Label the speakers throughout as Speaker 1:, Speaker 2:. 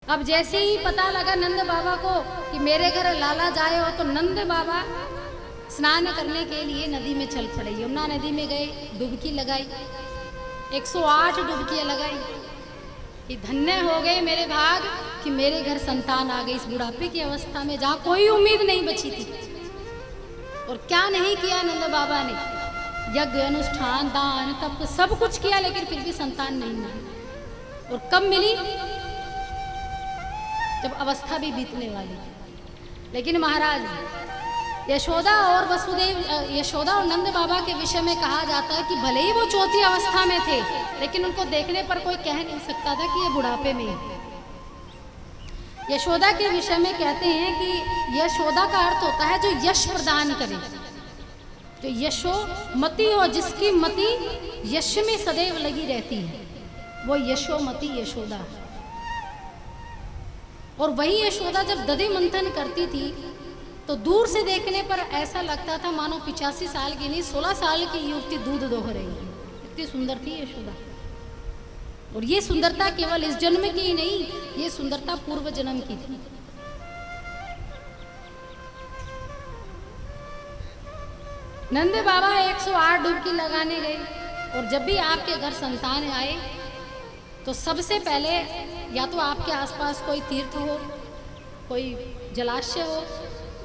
Speaker 1: अब जैसे ही पता लगा नंद बाबा को कि मेरे घर लाला जाए हो, तो नंद बाबा स्नान करने के लिए नदी में चल पड़े। यमुना नदी में गए, डुबकी लगाई, 108 डुबकियां लगाई कि धन्य हो गए मेरे भाग कि मेरे घर संतान आ गई इस बुढ़ापे की अवस्था में जहाँ कोई उम्मीद नहीं बची थी। और क्या नहीं किया नंद बाबा ने, यज्ञ अनुष्ठान दान तप सब कुछ किया, लेकिन फिर भी संतान नहीं मिली। और कब मिली? जब अवस्था भी बीतने वाली थी। लेकिन महाराज यशोदा और वसुदेव, यशोदा और नंद बाबा के विषय में कहा जाता है कि भले ही वो चौथी अवस्था में थे, लेकिन उनको देखने पर कोई कह नहीं सकता था कि ये बुढ़ापे में है। यशोदा के विषय में कहते हैं कि यशोदा का अर्थ होता है जो यश प्रदान करे, जो यशोमती हो, जिसकी मति यश में सदैव लगी रहती है, वो यशोमती यशोदा। और वही यशोदा जब दधि मंथन करती थी तो दूर से देखने पर ऐसा लगता था मानो 85 साल की नहीं 16 साल की युवती दूध दोह रही है। इतनी सुंदर थी यशोदा। और ये सुंदरता केवल इस जन्म की ही नहीं, ये सुंदरता पूर्व जन्म की थी। नंद बाबा 108 डुबकी लगाने गए, और जब भी आपके घर संतान आए तो सबसे पहले या तो आपके आसपास कोई तीर्थ हो, कोई जलाशय हो,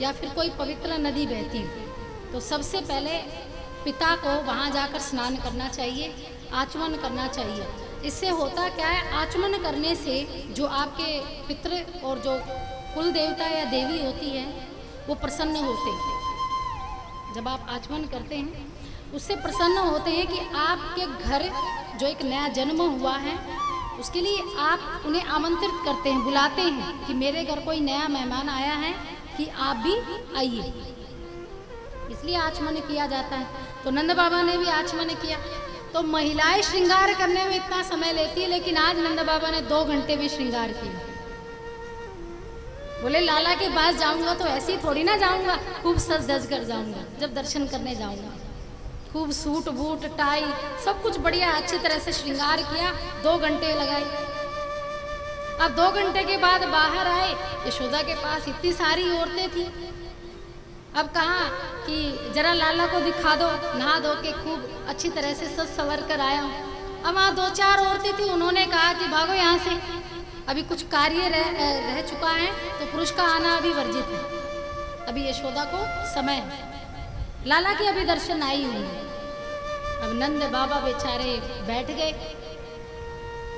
Speaker 1: या फिर कोई पवित्र नदी बहती हो, तो सबसे पहले पिता को वहाँ जाकर स्नान करना चाहिए, आचमन करना चाहिए। इससे होता क्या है, आचमन करने से जो आपके पितृ और जो कुल देवता या देवी होती है वो प्रसन्न होते हैं। जब आप आचमन करते हैं उससे प्रसन्न होते हैं कि आपके घर जो एक नया जन्म हुआ है उसके लिए आप उन्हें आमंत्रित करते हैं, बुलाते हैं कि मेरे घर कोई नया मेहमान आया है कि आप भी आइए। इसलिए आचमन किया जाता है। तो नंद बाबा ने भी आचमन किया। तो महिलाएं श्रृंगार करने में इतना समय लेती है, लेकिन आज नंद बाबा ने 2 घंटे में श्रृंगार किया। बोले लाला के पास जाऊंगा तो ऐसे ही थोड़ी ना जाऊंगा, खूब सज धज कर जाऊंगा। जब दर्शन करने जाऊंगा खूब सूट बूट टाई सब कुछ बढ़िया अच्छी तरह से श्रृंगार किया, 2 घंटे लगाए। अब 2 घंटे के बाद बाहर आए, यशोदा के पास इतनी सारी औरतें थी। अब कहा कि जरा लाला को दिखा दो, नहा धो के खूब अच्छी तरह से सज संवर कर आया हूँ। अब वहाँ 2-4 औरतें थी, उन्होंने कहा कि भागो यहाँ से, अभी कुछ कार्य रह चुका है, तो पुरुष का आना अभी वर्जित है। अभी यशोदा को समय है, लाला के अभी दर्शन आई हुई है। अब नंद बाबा बेचारे बैठ गए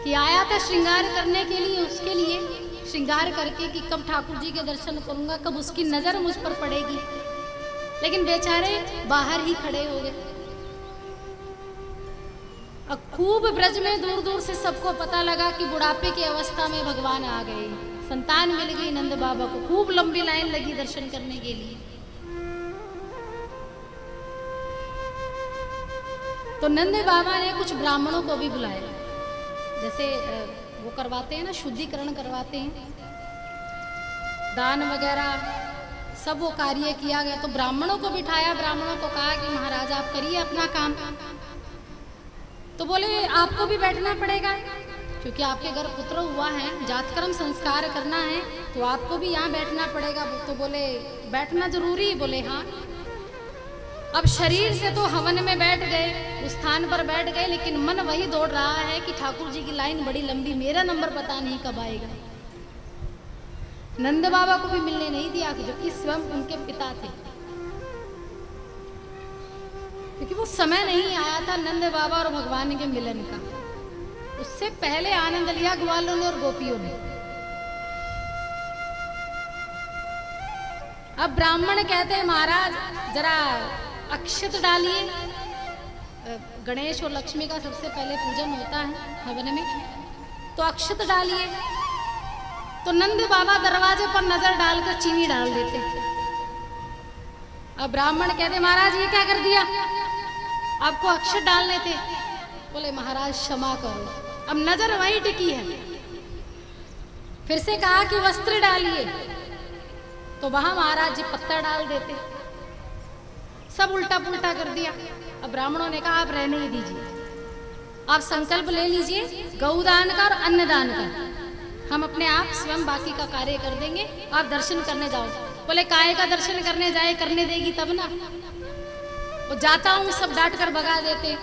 Speaker 1: कि आया था श्रृंगार करने के लिए, उसके लिए श्रृंगार करके कि कब ठाकुर जी के दर्शन करूंगा, कब उसकी नजर मुझ पर पड़ेगी। लेकिन बेचारे बाहर ही खड़े हो गए। अब खूब ब्रज में दूर दूर से सबको पता लगा कि बुढ़ापे की अवस्था में भगवान आ गए, संतान मिल गई नंद बाबा को। खूब लंबी लाइन लगी दर्शन करने के लिए। तो नंद बाबा ने कुछ ब्राह्मणों को भी बुलाया, जैसे वो करवाते हैं ना, शुद्धिकरण करवाते हैं, दान वगैरह सब वो कार्य किया गया। तो ब्राह्मणों को बिठाया, ब्राह्मणों को कहा कि महाराज आप करिए अपना काम। तो बोले आपको भी बैठना पड़ेगा, क्योंकि आपके घर पुत्र हुआ है, जातकर्म संस्कार करना है, तो आपको भी यहाँ बैठना पड़ेगा। तो बोले बैठना जरूरी? बोले हाँ। अब शरीर से तो हवन में बैठ गए, उस स्थान पर बैठ गए, लेकिन मन वही दौड़ रहा है कि ठाकुर जी की लाइन बड़ी लंबी, मेरा नंबर पता नहीं कब आएगा। नंद बाबा को भी मिलने नहीं दिया, जो कि स्वयं उनके पिता थे, क्योंकि वो समय नहीं आया था नंद बाबा और भगवान के मिलन का। उससे पहले आनंद लिया ग्वालों ने और गोपियों ने। अब ब्राह्मण कहते हैं महाराज जरा अक्षत डालिए। गणेश और लक्ष्मी का सबसे पहले पूजन होता है हवन में, तो अक्षत डालिए। तो नंद बाबा दरवाजे पर नजर डालकर चीनी डाल देते। अब ब्राह्मण कहते महाराज ये क्या कर दिया, आपको अक्षत डालने थे। बोले महाराज क्षमा करो, अब नजर वहीं टिकी है। फिर से कहा कि वस्त्र डालिए, तो वहां महाराज जी पत्ता डाल देते। सब उल्टा पुल्टा कर दिया। अब ब्राह्मणों ने कहा आप रहने ही दीजिए, आप संकल्प ले लीजिए गौदान का और अन्नदान का। हम अपने आप स्वयं बाकी का कार्य कर देंगे, आप दर्शन करने जाओ। बोले काय का दर्शन करने जाए, करने देगी तब ना। वो जाता हूं सब डांट कर भगा देते।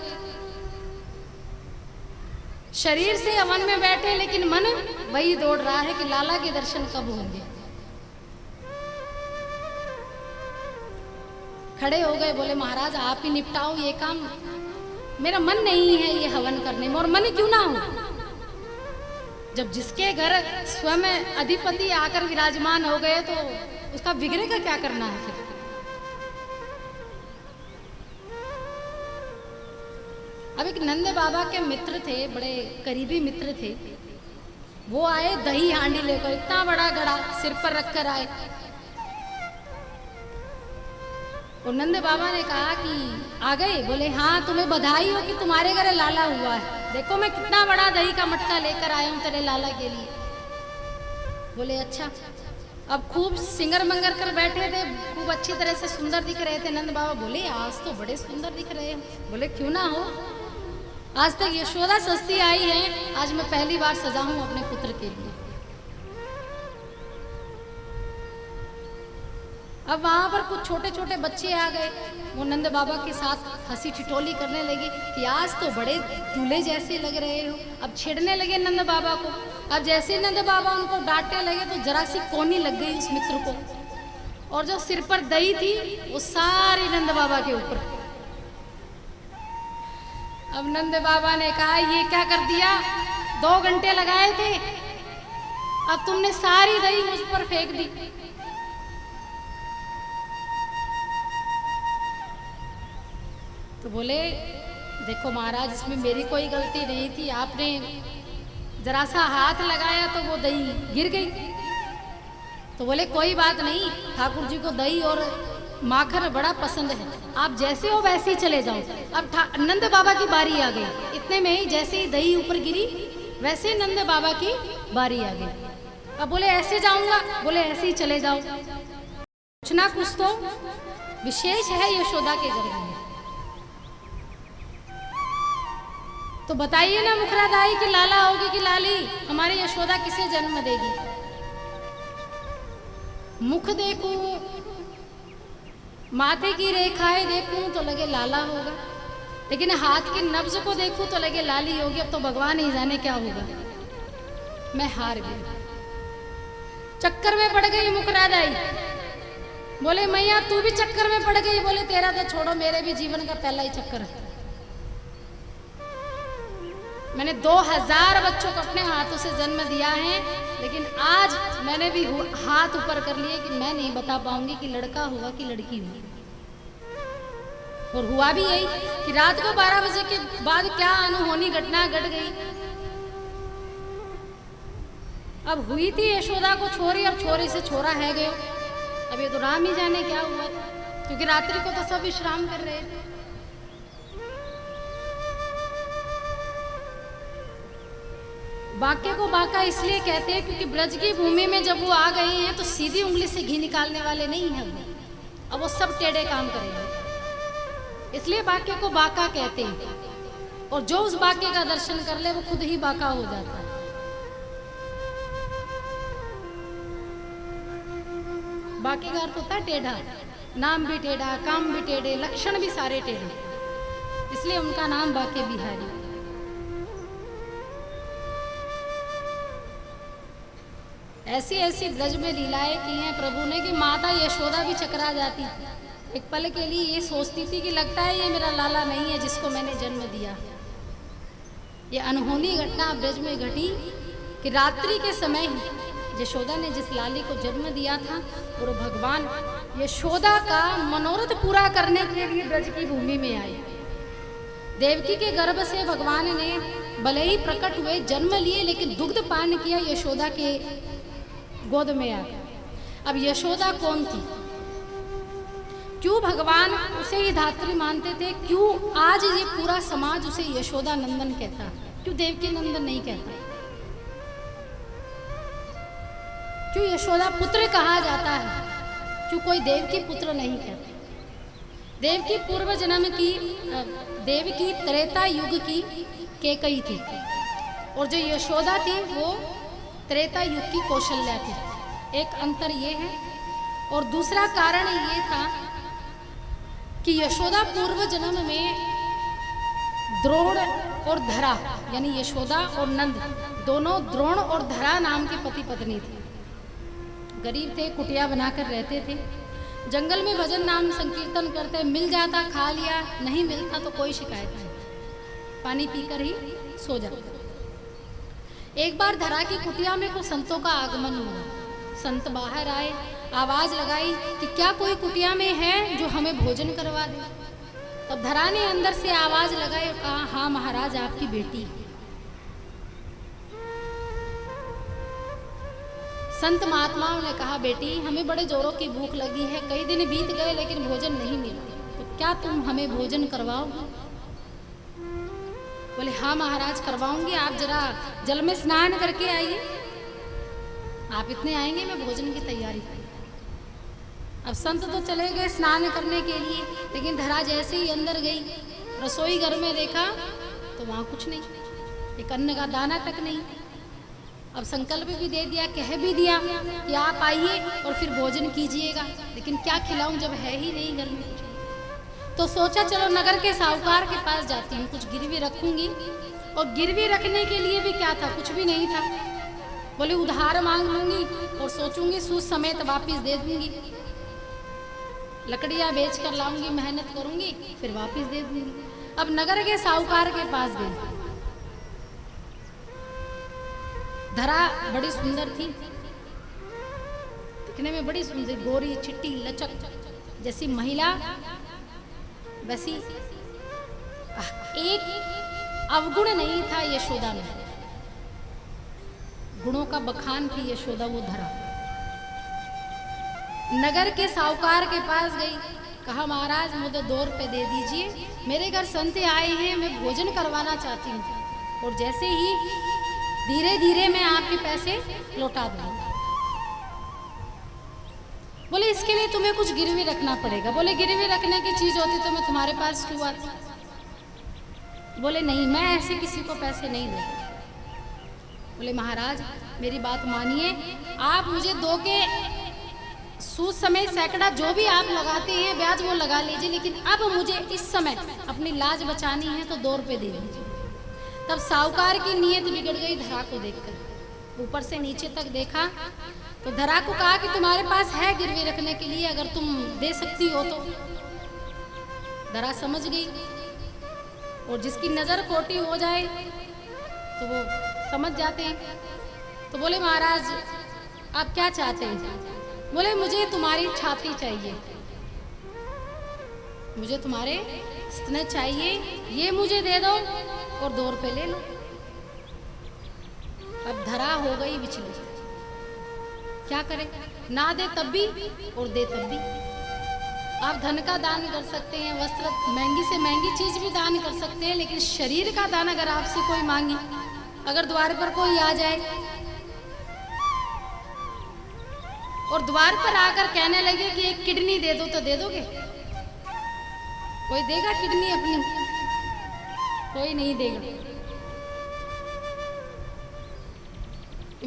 Speaker 1: शरीर से अवन में बैठे लेकिन मन वही दौड़ रहा है कि लाला के दर्शन कब होंगे। खड़े हो गए, बोले महाराज आप ही निपटाओ ये काम, मेरा मन नहीं है ये हवन करने में, और मन क्यों ना हो। जब जिसके घर स्वयं अधिपति आकर विराजमान हो गए तो उसका विग्रह का क्या करना है फिर। अब एक नंद बाबा के मित्र थे, बड़े करीबी मित्र थे। वो आए दही हांडी लेकर, इतना बड़ा घड़ा सिर पर रखकर आए। और नंद बाबा ने कहा कि आ गए। बोले हाँ, तुम्हें बधाई हो कि तुम्हारे घर लाला हुआ है। देखो मैं कितना बड़ा दही का मटका लेकर आया हूं तेरे लाला के लिए। बोले अच्छा। अब खूब सिंगर मंगर कर बैठे थे, खूब अच्छी तरह से सुंदर दिख रहे थे। नंद बाबा बोले आज तो बड़े सुंदर दिख रहे हैं। बोले क्यों ना हो, आज तक यशोदा सस्ती आई है, आज मैं पहली बार सजा हूं अपने पुत्र के लिए। अब वहां पर कुछ छोटे छोटे बच्चे आ गए, वो नंद बाबा के साथ हंसी ठिठोली करने लगे कि आज तो बड़े दूल्हे जैसे लग रहे हो। अब छेड़ने लगे नंद बाबा को। अब जैसे नंद बाबा उनको डांटने लगे तो जरा सी कोनी लग गई उस मित्र को, और जो सिर पर दही थी वो सारी नंद बाबा के ऊपर। अब नंद बाबा ने कहा ये क्या कर दिया, 2 घंटे लगाए थे, अब तुमने सारी दही मुझ पर फेंक दी। तो बोले देखो महाराज, इसमें मेरी कोई गलती नहीं थी, आपने जरा सा हाथ लगाया तो वो दही गिर गई। तो बोले कोई बात नहीं, ठाकुर जी को दही और माखन बड़ा पसंद है, आप जैसे हो वैसे ही चले जाओ। अब नंद बाबा की बारी आ गई। इतने में ही जैसे ही दही ऊपर गिरी वैसे ही नंद बाबा की बारी आ गई। अब बोले ऐसे जाऊंगा, बोले ऐसे ही चले जाओ। कुछ ना कुछ तो विशेष है यशोदा के घर में। तो बताइए ना मुखरादाई की लाला होगी कि लाली, हमारी यशोदा किसे जन्म देगी। मुख देखूं, माथे की रेखाएं देखूं तो लगे लाला होगा, लेकिन हाथ की नब्ज को देखूं तो लगे लाली होगी। अब तो भगवान ही जाने क्या होगा। मैं हार गई, चक्कर में पड़ गई मुखरादाई। बोले मैया तू भी चक्कर में पड़ गई। बोले तेरा तो छोड़ो, मेरे भी जीवन का पहला ही चक्कर है। मैंने 2000 बच्चों को अपने हाथों से जन्म दिया है, लेकिन आज मैंने भी हाथ ऊपर कर लिए कि मैं नहीं बता पाऊंगी कि लड़का हुआ कि लड़की हुई। और हुआ भी यही कि रात को 12 बजे के बाद क्या अनहोनी घटना घट गई। अब हुई थी यशोदा को छोरी, अब छोरी से छोरा है गयो। अब ये तो राम ही जाने क्या हुआ, क्योंकि रात्रि को तो सब विश्राम कर रहे थे। बाके को बाका इसलिए कहते हैं क्योंकि ब्रज की भूमि में जब वो आ गए हैं तो सीधी उंगली से घी निकालने वाले नहीं हैं वो। अब वो सब टेढ़े काम करेंगे, इसलिए बाके को बाका कहते हैं। और जो उस बाके का दर्शन कर ले वो खुद ही बाका हो जाता है। बाकी का अर्थ होता है टेढ़ा, नाम भी टेढ़ा, काम भी टेढ़े, लक्षण भी सारे टेढ़े, इसलिए उनका नाम बाके बिहारी। ऐसी ऐसी ब्रज में लीलाएं की हैं प्रभु ने कि माता यशोदा भी चकरा जाती थी। एक पल के लिए ये सोचती थी कि लगता है ये मेरा लाला नहीं है जिसको मैंने जन्म दिया। ये अनहोनी घटना ब्रज में घटी कि रात्रि के समय यशोदा ने जिस लाली को जन्म दिया था और भगवान यशोदा का मनोरथ पूरा करने के लिए ब्रज की भूमि में आए। देवकी के गर्भ से भगवान ने भले ही प्रकट हुए, जन्म लिए, लेकिन दुग्ध पान किया यशोदा के गोद में आकर। अब यशोदा कौन थी, क्यों भगवान उसे ही धात्री मानते थे, क्यों आज ये पूरा समाज उसे यशोदा नंदन कहता, क्यों देवकी नंदन नहीं कहता, क्यों यशोदा पुत्र कहा जाता है, क्यों कोई देवकी पुत्र नहीं कहता। देवकी पूर्व जन्म की, देवकी त्रेता युग की केकई थी और जो यशोदा थी वो त्रेता युग की कौशल्या थी। एक अंतर ये है। और दूसरा कारण ये था कि यशोदा पूर्व जन्म में द्रोण और धरा यानी यशोदा और नंद दोनों द्रोण और धरा नाम के पति पत्नी थे। गरीब थे, कुटिया बनाकर रहते थे, जंगल में भजन नाम संकीर्तन करते, मिल जाता खा लिया, नहीं मिलता तो कोई शिकायत नहीं, पानी पीकर ही सो जाते। एक बार धरा की कुटिया में कुछ संतों का आगमन हुआ। संत बाहर आए, आवाज लगाई कि क्या कोई कुटिया में है जो हमें भोजन करवा दे। तब धरा ने अंदर से आवाज लगाई और कहा, हाँ महाराज, आपकी बेटी। संत महात्माओं ने कहा, बेटी हमें बड़े जोरों की भूख लगी है, कई दिन बीत गए लेकिन भोजन नहीं मिला, तो क्या तुम हमें भोजन करवाओ? बोले, हाँ महाराज करवाऊंगी, आप जरा जल में स्नान करके आइए। आप इतने आएंगे मैं भोजन की तैयारी करूँ। अब संत तो चले गए स्नान करने के लिए, लेकिन धरा जैसे ही अंदर गई, रसोई घर में देखा तो वहाँ कुछ नहीं, एक अन्न का दाना तक नहीं। अब संकल्प भी दे दिया, कह भी दिया कि आप आइए और फिर भोजन कीजिएगा, लेकिन क्या खिलाऊं जब है ही नहीं घर में कुछ। तो सोचा चलो नगर के साहूकार के पास जाती हूँ, कुछ गिरवी रखूंगी। और गिरवी रखने के लिए भी क्या था, कुछ भी नहीं था। बोले उधार मांग लूंगी और सोचूंगी सूद समेत वापिस दे दूंगी, लकड़ियां बेच कर लाऊंगी, मेहनत करूंगी, फिर वापिस दे दूंगी। अब नगर के साहूकार के पास गई। धरा बड़ी सुंदर थी, दिखने में बड़ी सुंदर, गोरी चिट्टी लचक जैसी महिला, वैसी एक अवगुण नहीं था यशोदा में, गुणों का बखान थी यशोदा वो धरा। नगर के साहूकार के पास गई, कहा महाराज मुझे 2 रुपए दे दीजिए, मेरे घर संत आए हैं, मैं भोजन करवाना चाहती हूँ, और जैसे ही धीरे धीरे मैं आपके पैसे लौटा दूंगा। बोले इसके लिए तुम्हें कुछ गिरवी रखना पड़ेगा। बोले गिरवी रखने की चीज होती तो मैं तुम्हारे पास क्यों आती? बोले नहीं, मैं ऐसे किसी को पैसे नहीं देता। बोले महाराज मेरी बात मानिए, आप मुझे 2 के सूद समेत सैकड़ा जो भी आप लगाते हैं ब्याज वो लगा लीजिए, लेकिन अब मुझे इस समय अपनी लाज बचानी है तो 2 रुपए दे दीजिए। तब साहूकार की नीयत बिगड़ गई धरा को देखकर, ऊपर से नीचे तक देखा तो धरा को कहा कि तुम्हारे पास है गिरवी रखने के लिए, अगर तुम दे सकती हो तो। धरा समझ गई, और जिसकी नजर खोटी हो जाए तो वो समझ जाते हैं। तो बोले महाराज आप क्या चाहते हैं? बोले मुझे तुम्हारी छाती चाहिए, मुझे तुम्हारे स्तन चाहिए, ये मुझे दे दो और 2 रुपए ले लो। अब धरा हो गई विचलित, क्या करे, ना दे तब भी और दे तब भी। आप धन का दान कर सकते हैं, वस्त्र महंगी से महंगी चीज भी दान कर सकते हैं, लेकिन शरीर का दान अगर आपसे कोई मांगे, अगर द्वार पर कोई आ जाए और द्वार पर आकर कहने लगे कि एक किडनी दे दो, तो दे दोगे? कोई देगा किडनी अपनी? कोई नहीं देगा।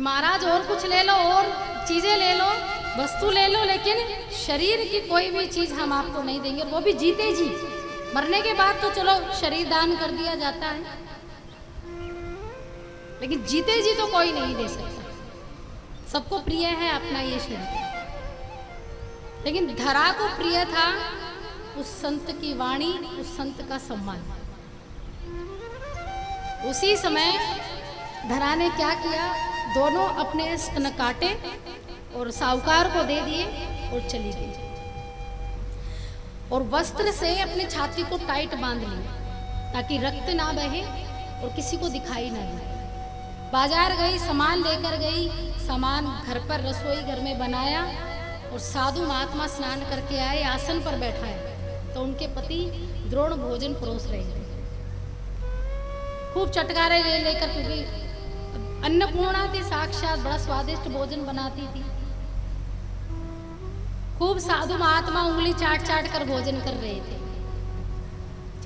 Speaker 1: महाराज और कुछ ले लो, और चीजें ले लो, वस्तु ले लो, लेकिन शरीर की कोई भी चीज हम आपको नहीं देंगे, वो भी जीते जी। मरने के बाद तो चलो शरीर दान कर दिया जाता है, लेकिन जीते जी तो कोई नहीं दे सकता। सबको प्रिय है अपना ये शरीर, लेकिन धरा को प्रिय था उस संत की वाणी, उस संत का सम्मान। उसी समय धरा ने क्या किया, दोनों अपने स्तन काटे और साहूकार को दे दिए और चली गई, और वस्त्र से अपनी छाती को टाइट बांध लिया ताकि रक्त ना बहे और किसी को दिखाई ना दे। बाजार गई, सामान लेकर गई, सामान घर पर रसोई घर में बनाया, और साधु महात्मा स्नान करके आए, आसन पर बैठाए तो उनके पति द्रोण भोजन परोस रहे थे। खूब चटकारे ले लेकर, क्योंकि अन्नपूर्णा थी साक्षात, बड़ा स्वादिष्ट भोजन बनाती थी। खूब साधु महात्मा उंगली चाट चाट कर भोजन कर रहे थे।